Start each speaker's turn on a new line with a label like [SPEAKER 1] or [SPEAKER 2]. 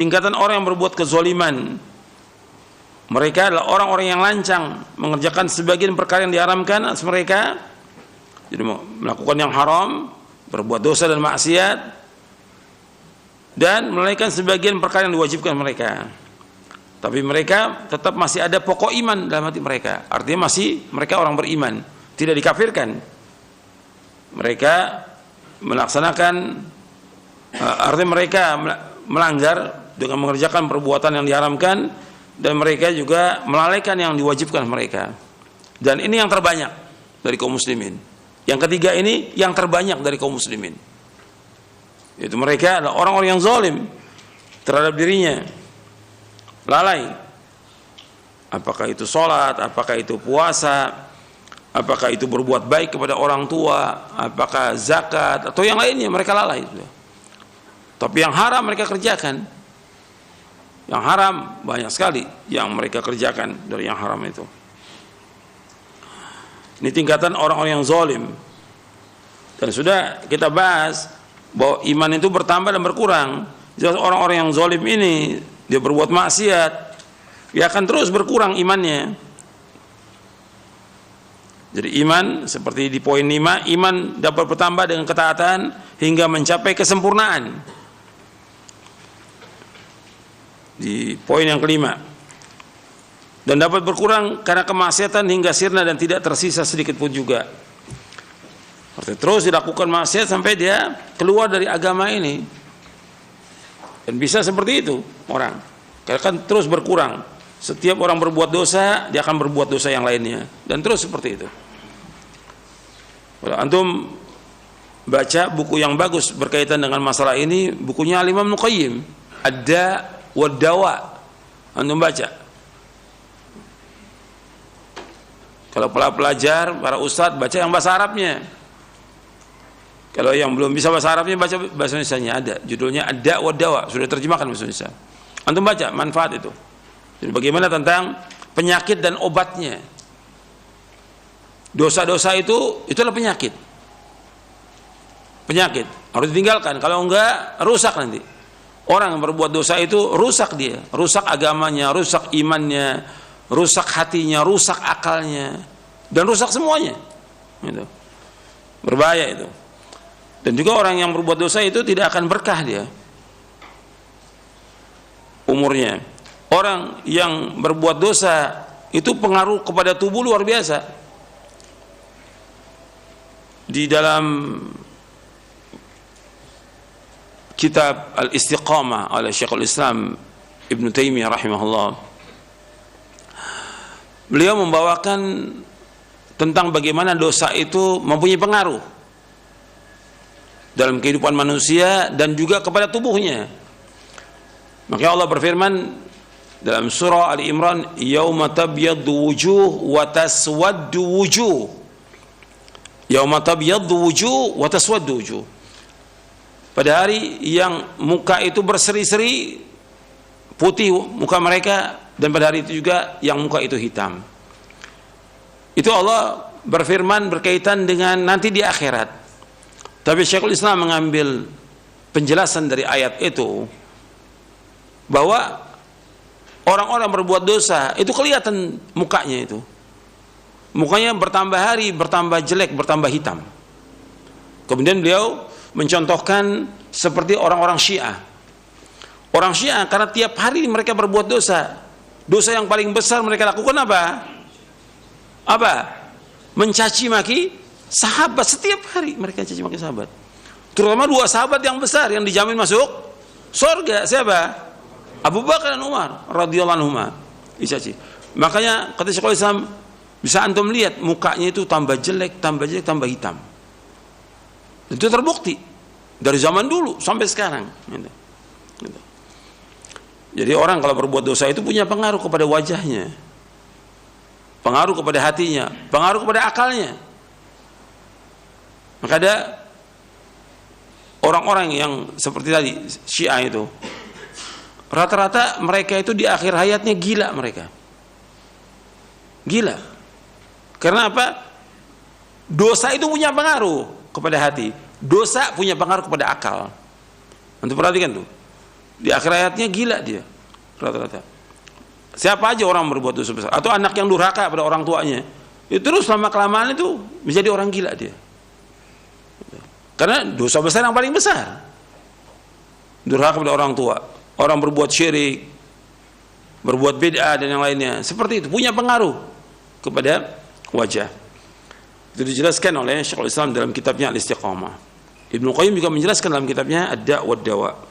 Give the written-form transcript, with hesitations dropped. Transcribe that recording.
[SPEAKER 1] tingkatan orang yang berbuat kezaliman. Mereka adalah orang-orang yang lancang mengerjakan sebagian perkara yang diharamkan atas mereka. Jadi melakukan yang haram, berbuat dosa dan maksiat, dan melalaikan sebagian perkara yang diwajibkan mereka. Tapi mereka tetap masih ada pokok iman dalam hati mereka. Artinya masih mereka orang beriman, tidak dikafirkan. Mereka melaksanakan, artinya mereka melanggar dengan mengerjakan perbuatan yang diharamkan, dan mereka juga melalaikan yang diwajibkan mereka. Dan ini yang terbanyak dari kaum muslimin. Yang ketiga ini yang terbanyak dari kaum muslimin, yaitu mereka adalah orang-orang yang zalim terhadap dirinya, lalai. Apakah itu sholat, apakah itu puasa, apakah itu berbuat baik kepada orang tua, apakah zakat atau yang lainnya, mereka lalai. Tapi yang haram mereka kerjakan. Yang haram banyak sekali yang mereka kerjakan dari yang haram itu. Ini tingkatan orang-orang yang zalim. Dan sudah kita bahas bahwa iman itu bertambah dan berkurang. Jelas orang-orang yang zalim ini, dia berbuat maksiat, dia akan terus berkurang imannya. Jadi iman seperti di poin 5, iman dapat bertambah dengan ketaatan hingga mencapai kesempurnaan. Di poin yang kelima, dan dapat berkurang karena kemaksiatan hingga sirna dan tidak tersisa sedikit pun juga. Artinya terus dilakukan maksiat sampai dia keluar dari agama ini. Dan bisa seperti itu orang, karena kan terus berkurang. Setiap orang berbuat dosa, dia akan berbuat dosa yang lainnya, dan terus seperti itu. Kalau antum baca buku yang bagus berkaitan dengan masalah ini, bukunya Al-Imam Ibnu Qayyim, Ad-Da' Wad-Dawa, antum baca. Kalau pelajar, para ustadz, baca yang bahasa Arabnya. Kalau yang belum bisa bahasa Arabnya, baca bahasa Indonesianya, ada judulnya Ad-Da' Wad-Dawa, sudah terjemahkan bahasa Indonesia. Antum baca manfaat itu. Jadi bagaimana tentang penyakit dan obatnya. Dosa-dosa itu adalah penyakit. Penyakit harus ditinggalkan, kalau enggak rusak nanti. Orang yang berbuat dosa itu rusak dia, rusak agamanya, rusak imannya, rusak hatinya, rusak akalnya, dan rusak semuanya. Gitu. Berbahaya itu. Dan juga orang yang berbuat dosa itu tidak akan berkah dia umurnya. Orang yang berbuat dosa itu pengaruh kepada tubuh luar biasa. Di dalam kitab Al-Istiqamah oleh Syekhul Islam Ibn Taimiyah rahimahullah, beliau membawakan tentang bagaimana dosa itu mempunyai pengaruh dalam kehidupan manusia dan juga kepada tubuhnya. Maka Allah berfirman dalam surah Ali Imran, yauma tabyaddu wujuh wa taswaddu wujuh. Yauma tabyaddu wujuh wa taswaddu wujuh. Pada hari yang muka itu berseri-seri putih muka mereka, dan pada hari itu juga yang muka itu hitam. Itu Allah berfirman berkaitan dengan nanti di akhirat. Tapi Syekhul Islam mengambil penjelasan dari ayat itu bahwa orang-orang berbuat dosa itu kelihatan mukanya itu. Mukanya bertambah hari, bertambah jelek, bertambah hitam. Kemudian beliau mencontohkan seperti orang-orang Syiah. Orang Syiah karena tiap hari mereka berbuat dosa. Dosa yang paling besar mereka lakukan apa? Apa? Mencaci maki sahabat. Setiap hari mereka caci maki sahabat. Terutama dua sahabat yang besar yang dijamin masuk surga. Siapa? Abu Bakar dan Umar radhiyallahu anhuma. Dicaci. Makanya kata Syekhul Islam, bisa antum lihat mukanya itu tambah jelek, tambah hitam. Itu terbukti dari zaman dulu sampai sekarang. Jadi orang kalau berbuat dosa itu punya pengaruh kepada wajahnya, pengaruh kepada hatinya, pengaruh kepada akalnya. Maka ada orang-orang yang seperti tadi Syiah itu, rata-rata mereka itu di akhir hayatnya gila mereka. Gila. Karena apa? Dosa itu punya pengaruh kepada hati. Dosa punya pengaruh kepada akal. Untuk perhatikan tuh. Di akhir hayatnya gila dia rata-rata. Siapa aja orang berbuat dosa besar atau anak yang durhaka pada orang tuanya, itu terus lama kelamaan itu menjadi orang gila dia. Karena dosa besar yang paling besar, durhaka pada orang tua, orang berbuat syirik, berbuat bid'ah dan yang lainnya, seperti itu punya pengaruh kepada wajah. Itu dijelaskan oleh Syekhul Islam dalam kitabnya Al-Istiqamah. Ibnu Qayyim juga menjelaskan dalam kitabnya Ad-Da' wad Dawa.